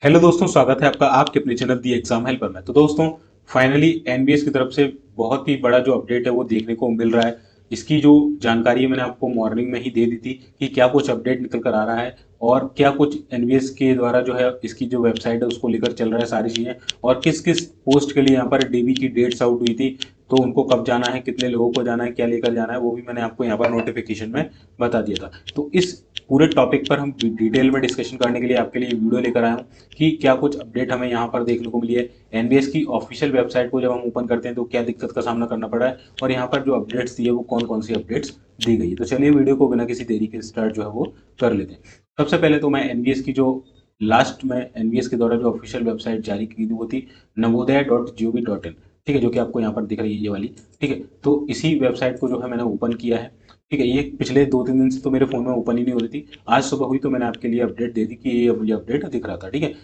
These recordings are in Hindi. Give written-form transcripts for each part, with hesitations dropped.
हेलो दोस्तों, स्वागत है आपका आपके अपने चैनल दी एग्जाम हेल्पर में। तो दोस्तों, फाइनली एनबीएस की तरफ से बहुत ही बड़ा जो अपडेट है वो देखने को मिल रहा है। इसकी जो जानकारी है मैंने आपको मॉर्निंग में ही दे दी थी कि क्या कुछ अपडेट निकल कर आ रहा है और क्या कुछ एनबीएस के द्वारा जो है इसकी जो वेबसाइट है उसको लेकर चल रहा है सारी चीज़ें, और किस किस पोस्ट के लिए यहाँ पर डीबी की डेट्स आउट हुई थी, तो उनको कब जाना है, कितने लोगों को जाना है, क्या लेकर जाना है, वो भी मैंने आपको यहाँ पर नोटिफिकेशन में बता दिया था। तो इस पूरे टॉपिक पर हम डिटेल में डिस्कशन करने के लिए आपके लिए वीडियो लेकर आया हूँ कि क्या कुछ अपडेट हमें यहाँ पर देखने को मिली है। एनबीएस की ऑफिशियल वेबसाइट को जब हम ओपन करते हैं तो क्या दिक्कत का सामना करना पड़ा है, और यहाँ पर जो अपडेट्स दी है वो कौन कौन सी अपडेट्स दी गई है। तो चलिए वीडियो को बिना किसी देरी के स्टार्ट जो है वो कर लेते हैं। सबसे पहले तो मैं एनबीएस की जो लास्ट में एनबीएस के द्वारा जो ऑफिशियल वेबसाइट जारी की थी वो थी navodaya.gov.in। ठीक है, जो कि आपको यहाँ पर दिख रही है ये वाली। ठीक है, तो इसी वेबसाइट को जो है मैंने ओपन किया है। ठीक है, ये पिछले 2-3 दिन से तो मेरे फोन में ओपन ही नहीं हो रही थी। आज सुबह हुई तो मैंने आपके लिए अपडेट दे दी कि ये मुझे अपडेट दिख रहा था। ठीक है,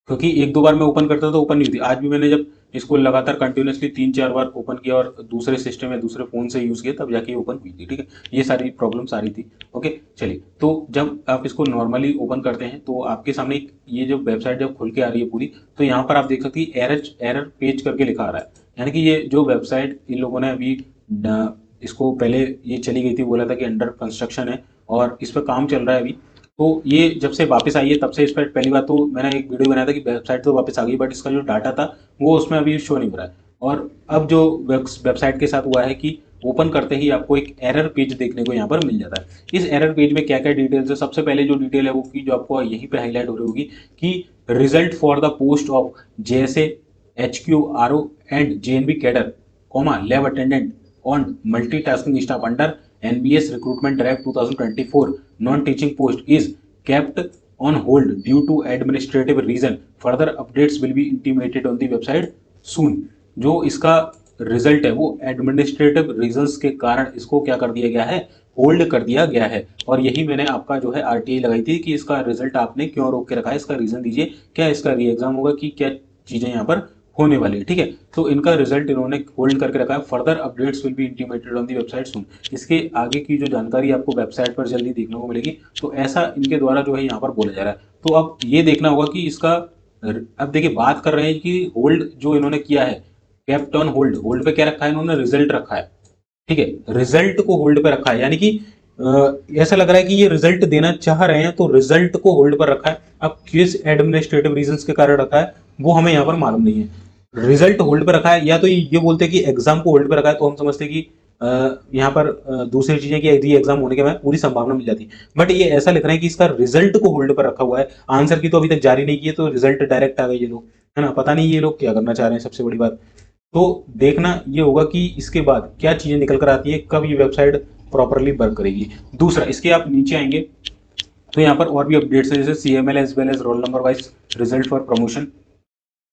क्योंकि एक दो बार मैं ओपन करता था तो ओपन नहीं होती। आज भी मैंने जब इसको लगातार कंटिन्यूसली 3-4 बार ओपन किया और दूसरे सिस्टम या दूसरे फोन से यूज किया तब जाके ओपन हुई थी। ठीक है, ये सारी प्रॉब्लम्स आ रही थी। ओके, चलिए, तो जब आप इसको नॉर्मली ओपन करते हैं तो आपके सामने ये जो वेबसाइट जब खुल के आ रही है पूरी, तो यहाँ पर आप देख सकते हैं एरर एरर पेज करके लिखा आ रहा है। यानी कि ये जो वेबसाइट इन लोगों ने अभी इसको पहले ये चली गई थी, बोला था कि अंडर कंस्ट्रक्शन है और इस पर काम चल रहा है अभी। तो ये जब से वापस आई है तब से इस पर पहली बात तो मैंने एक वीडियो बनाया था कि वेबसाइट तो वापस आ गई, बट इसका जो डाटा था वो उसमें अभी शो नहीं हो रहा है। और अब जो वेबसाइट के साथ हुआ है कि ओपन करते ही आपको एक एरर पेज देखने को यहाँ पर मिल जाता है। इस एरर पेज में क्या क्या डिटेल्स है, सबसे पहले जो डिटेल है वो की जो आपको यहीं पे हाईलाइट हो रही होगी कि result for the post of JSA HQRO and JNB cadre lab attendant on multitasking staff under NBS Recruitment Drive 2024 non-teaching post is kept on hold due to administrative reason. Further updates will be intimated on the website soon. जो इसका रिजल्ट है वो एडमिनिस्ट्रेटिव रीजंस के कारण इसको क्या कर दिया गया है, होल्ड कर दिया गया है। और यही मैंने आपका जो है आरटीआई लगाई थी कि इसका रिजल्ट आपने क्यों रोक के रखा है, इसका रीजन दीजिए, क्या इसका री एग्जाम होगा कि क्या चीजें यहाँ पर होने वाली है। ठीक है, तो इनका रिजल्ट इन्होंने होल्ड करके रखा है। Further updates will be intimated on the website soon. इसके आगे की जो जानकारी आपको वेबसाइट पर जल्दी देखने को मिलेगी। तो ऐसा इनके द्वारा जो है यहाँ पर बोला जा रहा है। तो अब ये देखना होगा कि इसका, अब देखिए बात कर रहे हैं कि होल्ड जो इन्होंने किया है, केप्ट ऑन होल्ड, होल्ड पे क्या रखा है इन्होंने, रिजल्ट रखा है। ठीक है, रिजल्ट को होल्ड पे रखा है, यानी कि ऐसा लग रहा है कि ये रिजल्ट देना चाह रहे हैं तो रिजल्ट को होल्ड पर रखा है। अब किस एडमिनिस्ट्रेटिव रीजंस के कारण रखा है वो हमें यहाँ पर मालूम नहीं है। रिजल्ट होल्ड पर रखा है, या तो ये बोलते हैं कि एग्जाम को होल्ड पर रखा है तो हम समझते हैं कि यहाँ पर दूसरी चीजें कि एग्री एग्जाम होने के बाद पूरी संभावना मिल जाती है। बट ये ऐसा लिख रहे हैं कि इसका रिजल्ट को होल्ड पर रखा हुआ है। आंसर की तो अभी तक जारी नहीं किए तो रिजल्ट डायरेक्ट आ गए ये लोग, है ना। पता नहीं ये लोग क्या करना चाह रहे हैं, सबसे बड़ी बात तो देखना ये होगा कि इसके बाद क्या चीजें निकल कर आती है, कब ये वेबसाइट प्रॉपरली वर्क करेगी। दूसरा, इसके आप नीचे आएंगे तो यहाँ पर और भी अपडेट्स है, जैसे CML as well as roll number wise result for promotion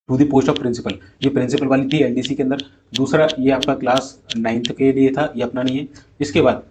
to the post of principal. ये प्रिंसिपल वाली थी एलडीसी के अंदर। दूसरा, ये आपका क्लास 9th के लिए था, ये अपना नहीं है। इसके बाद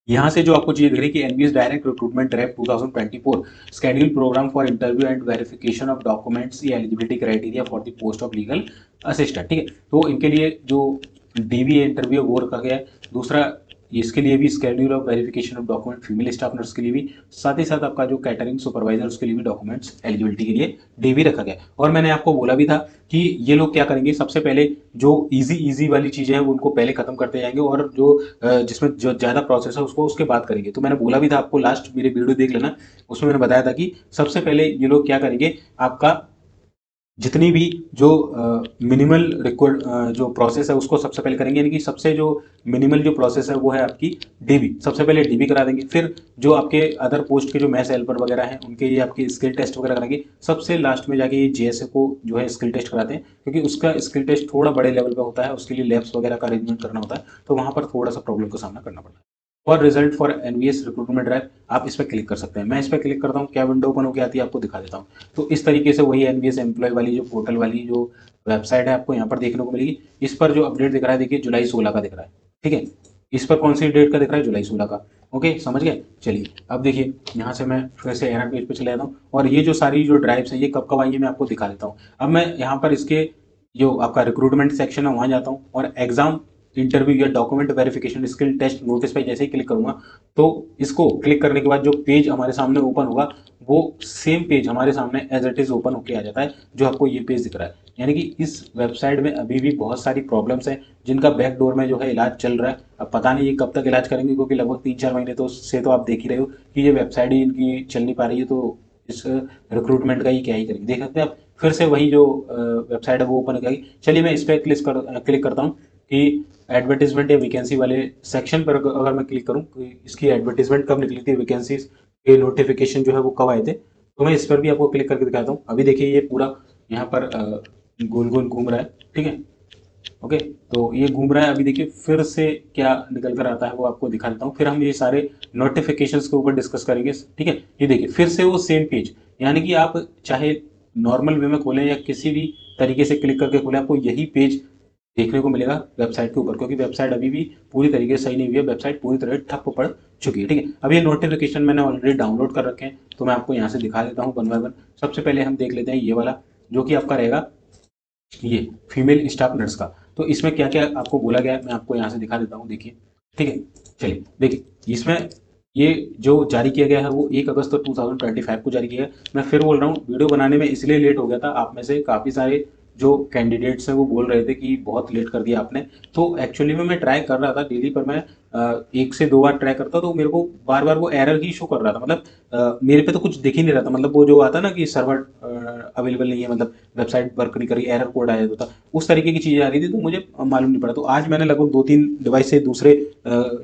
यहाँ से जो आपको चीज दिख रही है कि NBS direct recruitment drive 2024 schedule programme for interview and verification of documents या eligibility criteria for the post of legal assistant. ठीक है, तो इनके लिए जो डीबीए इंटरव्यू वो रखा गया है। दूसरा, इसके लिए भी schedule of verification of document female staff nurse के लिए भी, साथ ही साथ आपका जो कैटरिंग सुपरवाइजर उसके लिए भी डॉक्यूमेंट्स एलिजिबिलिटी के लिए डीबी रखा गया। और मैंने आपको बोला भी था कि ये लोग क्या करेंगे, सबसे पहले जो इजी इजी वाली चीजें हैं वो उनको पहले खत्म करते जाएंगे, और जो जिसमें जो ज्यादा प्रोसेस है उसको उसके बाद करेंगे। तो मैंने बोला भी था आपको, लास्ट मेरे वीडियो देख लेना, उसमें मैंने बताया था कि सबसे पहले ये लोग क्या करेंगे, आपका जितनी भी जो मिनिमल रिक्वायर्ड जो प्रोसेस है उसको सबसे पहले करेंगे। यानी कि सबसे जो मिनिमल जो प्रोसेस है वो है आपकी डीबी। सबसे पहले डीबी करा देंगे, फिर जो आपके अदर पोस्ट के जो मैथ्स हेल्पर वगैरह हैं उनके लिए आपके स्किल टेस्ट वगैरह कराएंगे। सबसे लास्ट में जाके ये जेएसए को जो है स्किल टेस्ट कराते हैं, क्योंकि उसका स्किल टेस्ट थोड़ा बड़े लेवल पे होता है, उसके लिए लैब्स वगैरह का अरेंजमेंट करना होता है, तो वहां पर थोड़ा सा प्रॉब्लम का सामना करना पड़ता है। और result for NVS recruitment drive, आप इस पर क्लिक कर सकते हैं। मैं इस पर क्लिक करता हूँ, क्या विंडो ओपन होकर आती है आपको दिखा देता हूँ। तो इस तरीके से वही एनवीएस एम्प्लॉय वाली जो पोर्टल वाली जो वेबसाइट है आपको यहाँ पर देखने को मिलेगी। इस पर जो अपडेट दिख रहा है, देखिए जुलाई 16 का दिख रहा है। ठीक है, इस पर कौन सी डेट का दिख रहा है, जुलाई 16 का। ओके, समझ गए। चलिए, अब देखिए यहाँ से मैं फिर से एरर पेज पे चले जाता हूँ, और ये जो सारी जो ड्राइव्स है ये कब कब आई है मैं आपको दिखा देता हूँ। अब मैं यहाँ पर इसके जो आपका रिक्रूटमेंट सेक्शन है वहाँ जाता हूँ, और एग्जाम इंटरव्यू या document verification skill test notice पे जैसे ही क्लिक करूंगा तो इसको क्लिक करने के बाद जो पेज हमारे सामने ओपन होगा वो सेम पेज हमारे सामने एज इट इज ओपन होके आ जाता है, जो आपको ये पेज दिख रहा है। यानी कि इस वेबसाइट में अभी भी बहुत सारी प्रॉब्लम्स हैं जिनका बैकडोर में जो है इलाज चल रहा है। अब पता नहीं ये कब तक इलाज करेंगे, क्योंकि लगभग 3-4 महीने तो आप देख ही रहे हो कि ये वेबसाइट ही इनकी चल नहीं पा रही है। तो इस रिक्रूटमेंट का ही क्या ही करेंगे, देख सकते हैं आप फिर से वही जो वेबसाइट है वो ओपन हो जाएगी। चलिए मैं इस पर क्लिक करता हूँ कि एडवर्टीजमेंट या वैकेंसी वाले सेक्शन पर अगर मैं क्लिक करूँ कि इसकी एडवर्टीजमेंट कब निकली थी, वैकेंसीज के नोटिफिकेशन जो है वो कब आए थे, तो मैं इस पर भी आपको क्लिक करके दिखाता हूँ। अभी देखिए ये पूरा यहाँ पर गोल गोल घूम रहा है, ठीक है। ओके, तो ये घूम रहा है। अभी देखिए फिर से क्या निकल कर आता है वो आपको दिखा देता हूँ, फिर हम ये सारे नोटिफिकेशंस के ऊपर डिस्कस करेंगे, ठीक है। ये देखिए फिर से वो सेम पेज, यानी कि आप चाहे नॉर्मल वे में खोलें या किसी भी तरीके से क्लिक करके खोलें, आपको यही पेज देखने को मिलेगा वेबसाइट के ऊपर, क्योंकि वेबसाइट अभी भी पूरी तरीके से सही नहीं हुई है, वेबसाइट पूरी तरह ठप पड़ चुकी है, ठीक है। अब ये नोटिफिकेशन मैंने ऑलरेडी डाउनलोड कर रखे हैं, तो मैं आपको यहाँ से दिखा देता हूँ वन बाय वन। सबसे पहले हम देख लेते हैं ये वाला, जो कि आपका रहेगा ये फीमेल स्टाफ नर्स का। तो इसमें क्या क्या आपको बोला गया है मैं आपको यहाँ से दिखा देता हूँ, देखिए, ठीक है। चलिए देखिए इसमें ये जो जारी किया गया है वो 1 अगस्त 2025 को जारी किया है। मैं फिर बोल रहा हूँ वीडियो बनाने में इसलिए लेट हो गया था, आप में से काफ़ी सारे जो कैंडिडेट्स हैं वो बोल रहे थे कि बहुत लेट कर दिया आपने। तो एक्चुअली में मैं ट्राई कर रहा था डेली, पर मैं 1 से 2 बार ट्राई करता तो मेरे को बार बार वो एरर ही शो कर रहा था। मतलब मेरे पे तो कुछ दिख ही नहीं रहा था, मतलब वो जो आता ना कि सर्वर अवेलेबल नहीं है, मतलब वेबसाइट वर्क नहीं करी, एरर कोड आया था, उस तरीके की चीज़ें आ रही थी, तो मुझे मालूम नहीं पड़ा। तो आज मैंने लगभग 2-3 डिवाइस से दूसरे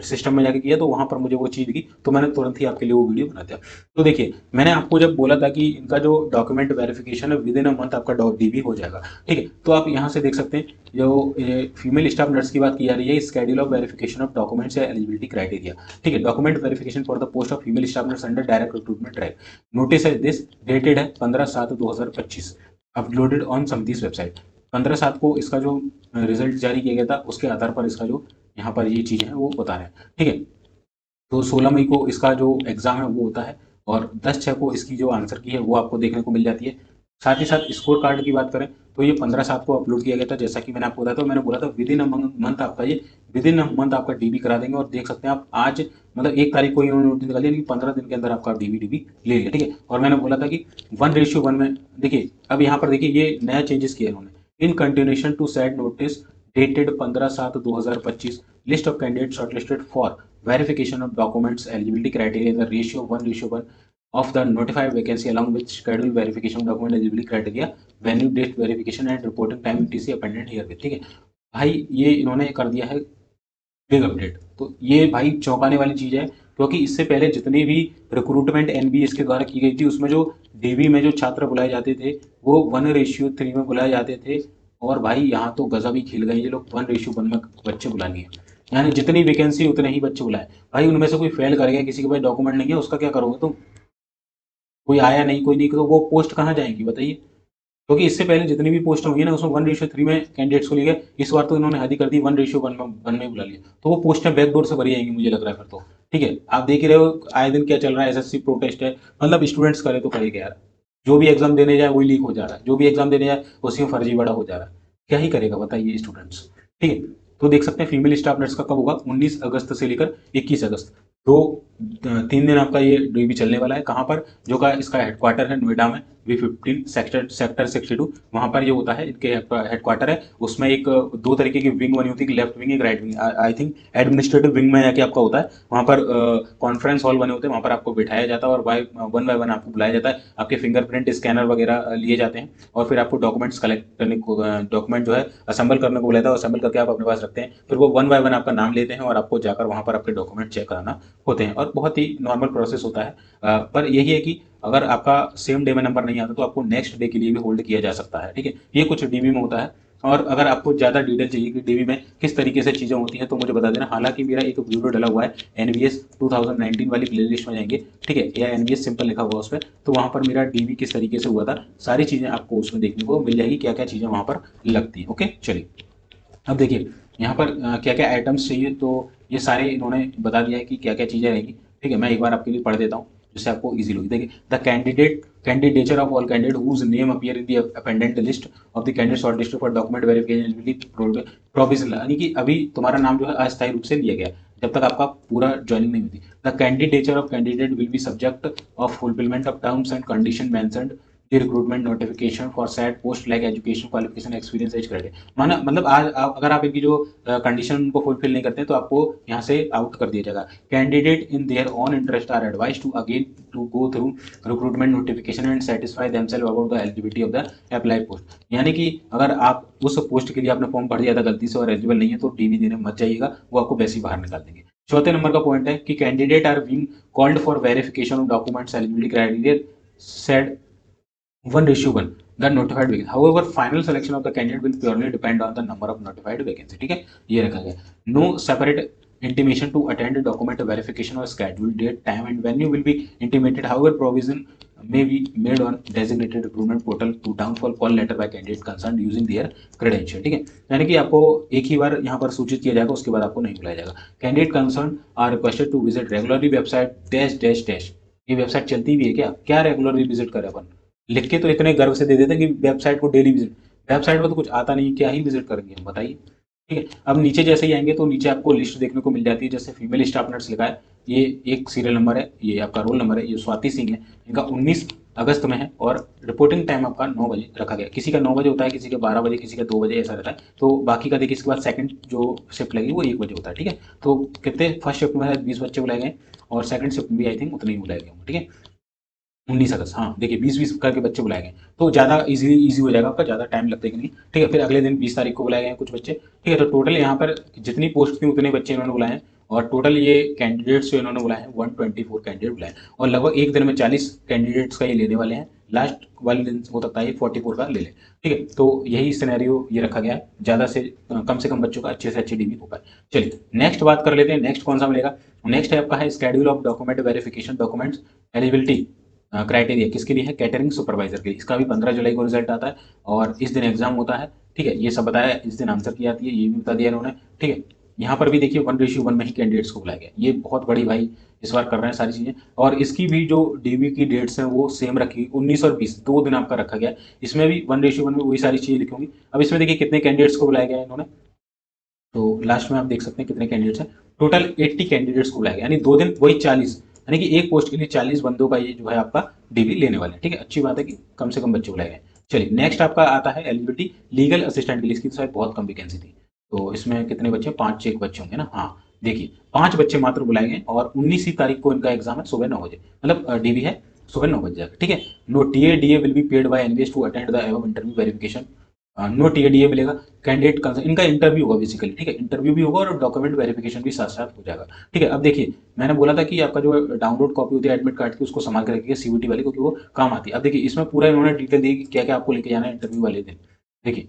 सिस्टम में जाके किया, तो वहाँ पर मुझे वो चीज़ दिखी, तो मैंने तुरंत ही आपके लिए वो वीडियो बना दिया। तो देखिए मैंने आपको जब बोला था कि इनका जो डॉक्यूमेंट वेरिफिकेशन है विद इन अ मंथ आपका डीबी हो जाएगा, ठीक है। तो आप यहाँ से देख सकते हैं जो फीमेल स्टाफ नर्स की बात की जा रही है, schedule of verification of documents या एलिजिबिलिटी क्राइटेरिया, ठीक है। Document verification for the post of female staff nurse under direct recruitment drive, notice है दिस डेटेड है 15/7/2025, अपलोडेड ऑन समदीस वेबसाइट। 15/7 को इसका जो रिजल्ट जारी किया गया था उसके आधार पर इसका जो यहाँ पर ये चीज़ है वो बता रहे हैं, ठीक है। तो 16 मई को इसका जो एग्ज़ाम है वो होता है, और 10/6 को इसकी जो आंसर की है वो आपको देखने को मिल जाती है। साथ ही साथ स्कोर कार्ड की बात करें तो ये 15/7 को अपलोड किया गया था, जैसा कि मैंने आपको बताया था। मैंने बोला था विद इन अ मंथ आपका ये विद इन अ मंथ आपका डीबी करा देंगे, और देख सकते हैं आप आज मतलब 1 तारीख को इन्होंने नोटिस निकाली, यानी कि 15 दिन के अंदर आपका डीबी ले लिया, ठीक है। और मैंने बोला था कि 1:1 में, देखिए अब यहाँ पर देखिए ये नया चेंजेस किया इन्होंने, in continuation to said notice dated 15/7/2025, list of candidate shortlisted for verification of documents eligibility criteria in the ratio 1:1 of the notified vacancy along with schedule verification of document eligibility criteria, venue date verification and reporting time etc appended here with, ठीक है। भाई ये इन्होंने कर दिया है बिग अपडेट, तो ये भाई चौंकाने वाली चीज़ है, क्योंकि इससे पहले जितनी भी रिक्रूटमेंट एनबीएस के द्वारा की गई थी उसमें जो डीबी में जो छात्र बुलाए जाते थे वो 1:3 में बुलाए जाते थे, और भाई यहाँ तो गजब ही खिल गए ये लोग, 1:1 में बच्चे बुला लिए, यानी जितनी वैकेंसी उतने ही बच्चे बुलाए। भाई उनमें से कोई फेल कर गया, किसी के पास डॉक्यूमेंट नहीं है, उसका क्या करोगे तुम? कोई आया नहीं, कोई नहीं, तो वो पोस्ट कहाँ जाएंगी बताइए। क्योंकि इससे पहले जितनी भी पोस्ट हुई है ना उसमें 1:3 में कैंडिडेट्स को लिए गए, इस बार तो इन्होंने हद ही कर दी, 1:1 में बुला लिया, तो वो पोस्टें बैकडोर से भरी जाएंगी मुझे लग रहा है फिर तो, ठीक है। आप देख ही रहे हो आए दिन क्या चल रहा है, एसएससी प्रोटेस्ट है, मतलब स्टूडेंट्स करे तो करेगा यार, जो भी एग्जाम देने जाए वही लीक हो जा रहा है, जो भी एग्जाम देने जाए उसी में फर्जी बड़ा हो जा रहा है, क्या ही करेगा बताइए स्टूडेंट्स, ठीक है। तो देख सकते हैं फीमेल स्टाफ नर्स का कब होगा, 19 अगस्त से लेकर 21 अगस्त, तो 3 दिन आपका ये डीबी चलने वाला है। कहाँ पर, जो का इसका हेडक्वार्टर है नोएडा में, V15 सेक्टर 62, वहाँ पर ये होता है, इनके हेडक्वार्टर है। उसमें एक 2 तरीके की विंग बनी होती है, लेफ्ट विंग एक right wing, I think administrative wing में जाके आपका होता है, वहाँ पर कॉन्फ्रेंस हॉल बने होते हैं, वहाँ पर आपको बिठाया जाता है और वन बाय वन आपको बुलाया जाता है, आपके फिंगरप्रिंट स्कैनर वगैरह लिए जाते हैं, और फिर आपको डॉक्यूमेंट्स कलेक्ट करने को, डॉक्यूमेंट जो है असेंबल करने को बुलाता है, असेंबल करके आप अपने पास रखते हैं, फिर वो वन बाय वन आपका नाम लेते हैं और आपको जाकर वहाँ पर आपके डॉक्यूमेंट चेक कराना होते हैं, और बहुत ही नॉर्मल प्रोसेस होता है। पर यही है कि अगर आपका सेम डे में नंबर नहीं आता तो आपको नेक्स्ट डे के लिए भी होल्ड किया जा सकता है, ठीक है। ये कुछ डीबी में होता है, और अगर आपको ज़्यादा डिटेल चाहिए कि डीबी में किस तरीके से चीज़ें होती हैं तो मुझे बता देना। हालांकि मेरा एक वीडियो डला हुआ है एनवीएस 2019 वाली प्लेलिस्ट में जाएंगे, ठीक है, या एनवीएस सिंपल लिखा हुआ उस पर, तो वहाँ पर मेरा डीबी किस तरीके से हुआ था सारी चीज़ें आपको उसमें देखने को मिल जाएगी, क्या क्या चीज़ें वहाँ पर लगती हैं। ओके चलिए अब देखिए यहाँ पर क्या क्या आइटम्स चाहिए, तो ये सारे इन्होंने बता दिया है कि क्या क्या चीज़ें रहेंगी, ठीक है। मैं एक बार आपके लिए पढ़ देता हूँ। जिससे आपको इजी होगी। देखिए the candidature of all candidate whose name appear in the appended list of the candidate shortlisted for document verification provisional, यानी कि अभी तुम्हारा नाम जो है अस्थायी रूप से लिया गया जब तक आपका पूरा ज्वाइनिंग नहीं होती। The candidature of candidate will be subject of fulfilment of terms and condition mentioned the recruitment notification for said post like education qualification experience age credit. माना मतलब आज अगर आप इनकी जो कंडीशन को फुलफिल नहीं करते हैं तो आपको यहाँ से आउट कर दिया जाएगा। Candidate in their own interest are advise to again to go through recruitment notification and satisfy themself about the eligibility of the apply post. यानी कि अगर आप उस पोस्ट के लिए आपने फॉर्म भर दिया था गलती से और एलिजिबल नहीं है तो डीवी देने मत जाइएगा, वो आपको वैसे ही बाहर निकाल देंगे। चौथे नंबर का पॉइंट है कि candidate are being called for verification of documents eligibility criteria said 1:1 the notified vacancy. However, final selection of the candidate will purely depend on the number of notified vacancy. ठीक है, ये रखा गया। No separate intimation to attend document verification or schedule date, time and venue will be intimated. However, provision may be made on designated recruitment portal to downfall call letter by candidate concerned using their credential. ठीक है, यानी कि आपको एक ही बार यहाँ पर सूचित किया जाएगा, उसके बाद आपको नहीं बुलाया जाएगा। Candidate concern are requested to visit regularly website dash dash dash. ये वेबसाइट चलती भी है क्या? क्या रेगुलरली विजिट करें अपन? लिख के तो इतने गर्व से दे देते हैं कि वेबसाइट को डेली विजिट, वेबसाइट पर तो कुछ आता नहीं, क्या ही विजिट करेंगे हम, बताइए। ठीक है, अब नीचे जैसे ही आएंगे तो नीचे आपको लिस्ट देखने को मिल जाती है। जैसे फीमेल स्टाफ नर्स लिखा है, ये एक सीरियल नंबर है, ये आपका रोल नंबर है, ये स्वाति सिंह है, इनका 19 अगस्त में है और रिपोर्टिंग टाइम आपका 9 बजे रखा गया। किसी का 9 बजे होता है, किसी का 12 बजे, किसी का 2 बजे, ऐसा रहता है। तो बाकी का देखिए इसके बाद सेकंड जो शिफ्ट लगेगी वो 1 बजे होता है। ठीक है, तो कितने फर्स्ट शिफ्ट में 20 बच्चे बुलाए गए और सेकंड शिफ्ट में भी आई थिंक उतने ही बुलाए गए होंगे। ठीक है, 19 अगस्त, हाँ देखिए 20-20 करके बच्चे बुलाए गए, तो ज़्यादा इजी हो जाएगा आपका, ज़्यादा टाइम लगता है कि नहीं। ठीक है, फिर अगले दिन 20 तारीख को बुलाए गए कुछ बच्चे। ठीक है, तो टोटल यहाँ पर जितनी पोस्ट थी उतने बच्चे इन्होंने बुलाए हैं और टोटल ये कैंडिडेट्स जो इन्होंने बुलाए हैं 124 कैंडिडेट बुलाए हैं और लगभग एक दिन में 40 कैंडिडेट्स का ये लेने वाले हैं। लास्ट वाले दिन हो सकता है 44 का ले लें। ठीक है, तो यही सिनेरियो ये रखा गया है, ज़्यादा से कम बच्चों का अच्छे से अच्छी डीवी हो पाए। चलिए नेक्स्ट बात कर लेते हैं, नेक्स्ट कौन सा मिलेगा। नेक्स्ट है आपका है schedule of document verification documents eligibility criteria, किसके लिए है? कैटरिंग सुपरवाइजर के लिए। इसका भी 15 जुलाई को रिजल्ट आता है और इस दिन एग्जाम होता है। ठीक है, ये सब बताया, इस दिन आंसर की आती है, ये भी बता दिया इन्होंने। ठीक है, यहाँ पर भी देखिए 1:1 में ही कैंडिडेट्स को बुलाया गया, ये बहुत बड़ी भाई इस बार कर रहे हैं सारी चीज़ें। और इसकी भी जो डीवी की डेट्स हैं वो सेम रखी, 19 और 20 2 दिन आपका रखा गया। इसमें भी 1:1 में वही सारी चीज़ें लिखी होंगी। अब इसमें देखिए कितने कैंडिडेट्स को बुलाया गया है इन्होंने, तो लास्ट में आप देख सकते हैं कितने कैंडिडेट्स हैं। टोटल 80 कैंडिडेट्स को बुलाया गया, यानी 2 दिन वही 40, यानी कि एक पोस्ट के लिए 40 बंदों का ये जो है आपका डीवी लेने वाले हैं। ठीक है, अच्छी बात है कि कम से कम बच्चे बुलाए गए। चलिए नेक्स्ट आपका आता है एलिजिबिलिटी लीगल असिस्टेंट के लिए। इसकी तो शायद बहुत कम वैकेंसी थी, तो इसमें कितने बच्चे? 5-6 बच्चे होंगे ना। हाँ देखिए 5 बच्चे मात्र बुलाए गए और 19 तारीख को इनका एग्जाम है सुबह 9 बजे, मतलब डीवी है सुबह 9 बजे जाकर। ठीक है, no TA will be paid by NVS to attend the above interview verification. No TA मिलेगा। कैंडिडेट कंसर्न, इनका इंटरव्यू होगा बेसिकली। ठीक है, इंटरव्यू भी होगा और डॉक्यूमेंट वेरिफिकेशन भी साथ साथ हो जाएगा। ठीक है, अब देखिए मैंने बोला था कि आपका जो डाउनलोड कॉपी होती है एडमिट कार्ड की उसको संभाल के रखिएगा सीवीटी वाली, क्योंकि वो काम आती है। अब देखिए इसमें पूरा इन्होंने डिटेल दी कि क्या क्या आपको लेके जाना है इंटरव्यू वाले दिन। देखिए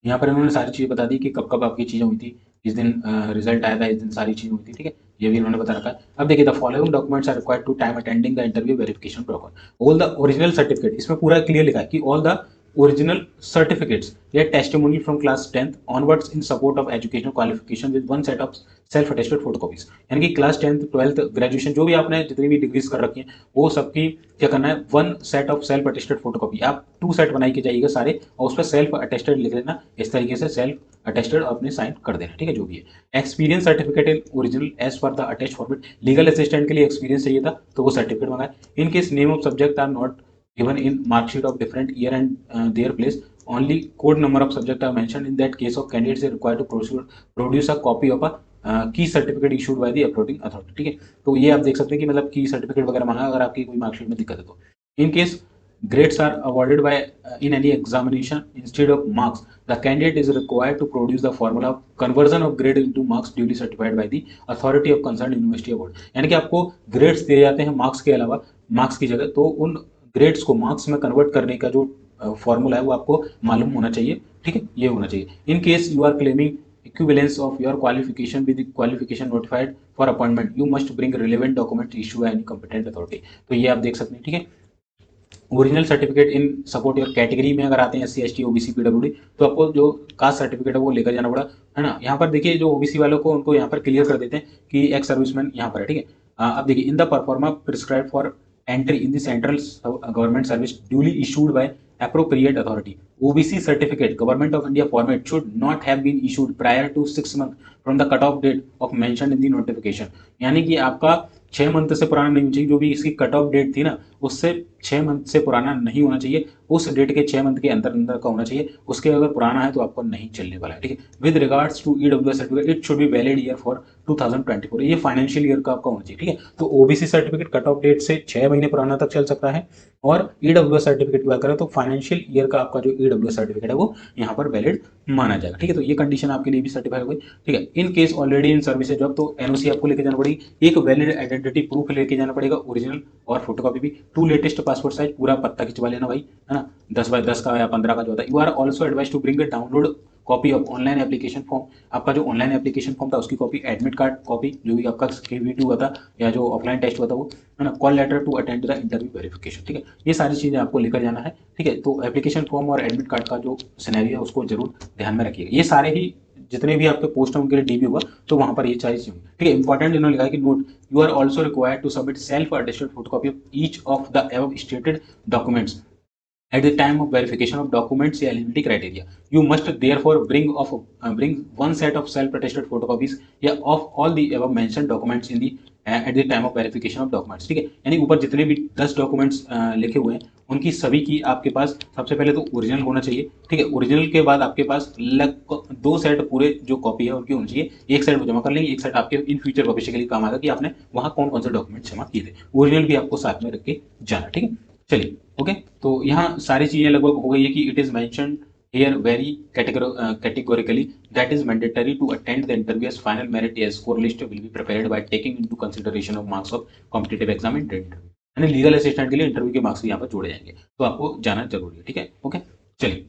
यहाँ पर इन्होंने सारी चीज़ें बता दी कि कब कब आपकी चीज़ें हुई थी, इस दिन रिजल्ट आया था, इस दिन सारी चीज़ें हुई थी। ठीक है, ये भी इन्होंने बता रखा है। अब देखिए the following documents are required to time attending the interview verification programme. All the original certificate, इसमें पूरा क्लियर लिखा है कि ऑल द original certificates या testimony from class 10th onwards in support of educational qualification with one set of self attested photocopies। यानी कि क्लास 10th 12th ग्रेजुएशन जो भी आपने जितनी भी डिग्रीज कर रखी हैं वो सबकी क्या करना है, 1 set of self attested photocopy. आप 2 सेट बनाई के जाइएगा सारे और उस पर सेल्फ अटेस्टेड लिख लेना, इस तरीके से सेल्फ अटेस्टेड अपने साइन कर देना। ठीक है, जो भी है। Experience certificate in original as per the attest format. Legal assistant के लिए एक्सपीरियंस चाहिए था तो वो सर्टिफिकेट मंगाए। In case name of subject are not given in mark sheet of different year and their place, only code number of subject are mentioned. In that case of candidates are required to produce a copy of a की certificate issued by the uploading authority. ठीक है, तो ये आप देख सकते हैं कि मतलब की सर्टिफिकेट वगैरह मांगा अगर आपकी कोई मार्कशीट में दिक्कत है तो। In case grades are awarded by in any examination instead of marks, the candidate is required to produce the formula of conversion of grade into marks duly certified by the authority of concerned university board। यानी कि आपको ग्रेड्स दिए जाते हैं मार्क्स के अलावा, मार्क्स की जगह, तो उन ग्रेड्स को मार्क्स में कन्वर्ट करने का जो फॉर्मूला है वो आपको मालूम होना चाहिए। ठीक है, ये होना चाहिए। In case you are claiming equivalence of your qualification with the qualification notified for appointment, you must bring relevant documents issued by any competent authority। तो ये आप देख सकते हैं। ठीक है, original certificate in support your category में अगर आते हैं SC ST OBC PWD तो आपको जो कास्ट सर्टिफिकेट है वो लेकर जाना पड़ा है ना। यहाँ पर देखिए जो OBC वालों को उनको यहाँ पर क्लियर कर देते हैं कि एक्स सर्विसमैन यहाँ पर है। ठीक है, अब देखिए, in the pro forma prescribe for entry in the central government service duly issued by appropriate authority. OBC certificate Government of India format should not have been issued prior to 6 months from the cutoff date of mentioned in the notification. यानी कि आपका 6 मंथ से पुराना नहीं होना चाहिए, जो भी इसकी कट ऑफ डेट थी ना उससे 6 मंथ से पुराना नहीं होना चाहिए, उस डेट के 6 मंथ के अंदर अंदर का होना चाहिए, उसके अगर पुराना है तो आपको नहीं चलने वाला है, ठीक है। With regards to EWS certificate it should be valid year for 2024, ये फाइनेंशियल ईयर का आपका होना चाहिए, ठीक है। तो OBC certificate cut off date से 6 महीने पुराना तक चल सकता है, और ईडब्ल्यूएस सर्टिफिकेट की बात करें तो फाइनेंशियल ईयर का आपका जो ईडब्ल्यूएस सर्टिफिकेट है वो यहाँ पर वैलिड माना जाएगा, ठीक है। तो ये कंडीशन आपके लिए भी सर्टिफाई हो गई, ठीक है। In case already in service job, तो एनओसी आपको लेके जाना पड़ेगी, एक वैलिड आइडेंटिटी प्रूफ लेके जाना पड़ेगा, ओरिजिनल और फोटोकॉपी भी, 2 लेटेस्ट पासपोर्ट साइज, पूरा पत्ता खिंचवा लेना भाई, है ना, 10x10 का या 15 का जो होता है। You are also advise to bring a download copy of online application form, आपका जो ऑनलाइन एप्लीकेशन फॉर्म था उसकी कॉपी, एडमिट कार्ड कॉपी, जो भी आपका KVT हुआ था या जो ऑफलाइन टेस्ट हुआ था वो, है ना, call letter to attend the interview verification, ठीक है। ये सारी चीजें आपको लेकर जाना है, ठीक है। तो एप्लीकेशन फॉर्म और एडमिट कार्ड का जो सिनेरियो है उसको जरूर ध्यान में रखिएगा। ये सारे ही जितने भी आपके पोस्ट हैं उनके लिए डीबी होगा, तो वहां पर ये सारी चीजें, ठीक है। इंपॉर्टेंट इन्होंने लिखा है कि note, you are also required to submit self attested photocopy of each of the above stated documents at the time of verification of documents eligibility criteria. You must therefore bring one set of self-attested photocopies of all the above mentioned documents in the at the time of verification of documents, ठीक है। यानी ऊपर जितने भी 10 डॉक्यूमेंट्स लिखे हुए हैं उनकी सभी की आपके पास सबसे पहले तो ओरिजिनल होना चाहिए, ठीक है। ओरिजिनल के बाद आपके पास 2 सेट पूरे जो कॉपी है उनकी होनी चाहिए, एक सेट वो जमा कर लेंगे, एक सेट आपके इन फ्यूचर भविष्य के लिए काम आएगा कि आपने वहाँ कौन कौन से डॉक्यूमेंट जमा किए थे, ओरिजिनल भी आपको साथ में रख के जाना, ठीक है। चलिए, ओके, तो यहाँ सारी चीजें लगभग हो गई है कि it is mentioned here very categorically that is mandatory to attend the interview as final merit as score list will be prepared by taking into consideration of marks of competitive exam and interview, यानी लीगल असिस्टेंट के लिए इंटरव्यू के मार्क्स भी यहाँ पर जोड़े जाएंगे, तो आपको जाना जरूरी है, ठीक है, ओके। चलिए,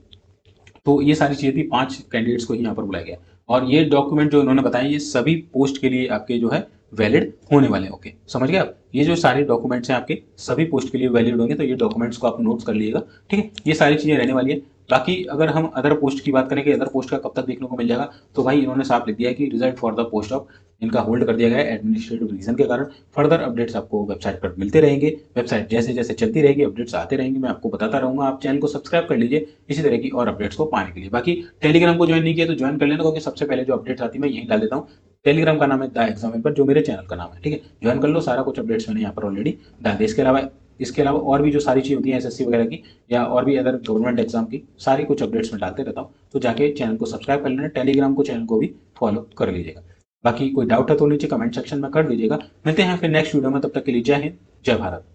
तो ये सारी चीजें थी, 5 कैंडिडेट्स को ही यहाँ पर बुलाया गया, और ये डॉक्यूमेंट जो इन्होंने बताए ये सभी पोस्ट के लिए आपके जो है वैलिड होने वाले हैं, ओके, समझ गए आप। ये जो सारे डॉक्यूमेंट्स हैं आपके सभी पोस्ट के लिए वैलिड होंगे, तो ये डॉक्यूमेंट्स को आप नोट्स कर लीजिएगा, ठीक है। ये सारी चीजें रहने वाली है। बाकी अगर हम अदर पोस्ट की बात करें कि अदर पोस्ट का कब तक देखने को मिल जाएगा, तो भाई इन्होंने साफ लिख दिया है कि result for the post of इनका होल्ड कर दिया गया है एडमिनिस्ट्रेटिव रीजन के कारण। फर्दर अपडेट्स आपको वेबसाइट पर मिलते रहेंगे, वेबसाइट जैसे जैसे चलती रहेगी अपडेट्स आते रहेंगे, मैं आपको बताता रहूंगा। आप चैनल को सब्सक्राइब कर लीजिए इसी तरह की और अपडेट्स को पाने के लिए। बाकी टेलीग्राम को ज्वाइन नहीं किया तो ज्वाइन कर लेना, क्योंकि सबसे पहले जो अपडेट्स आती है मैं यही डाल देता हूँ। टेलीग्राम का नाम है द एग्जाम हेल्पर, जो मेरे चैनल का नाम है, ठीक है। ज्वाइन कर लो, सारा कुछ अपडेट्स मैंने यहाँ पर ऑलरेडी डाल दिया। इसके अलावा और भी जो सारी चीज़ होती है एसएससी वगैरह की या और भी अदर गवर्नमेंट एग्जाम की सारी कुछ अपडेट्स मैं डालते रहता हूँ, तो जाके चैनल को सब्सक्राइब कर लेना, टेलीग्राम को चैनल को भी फॉलो कर लीजिएगा। बाकी कोई डाउट है तो नीचे कमेंट सेक्शन में कर दीजिएगा। मिलते हैं फिर नेक्स्ट वीडियो में, तब तक के लिए जय हिंद, जय भारत।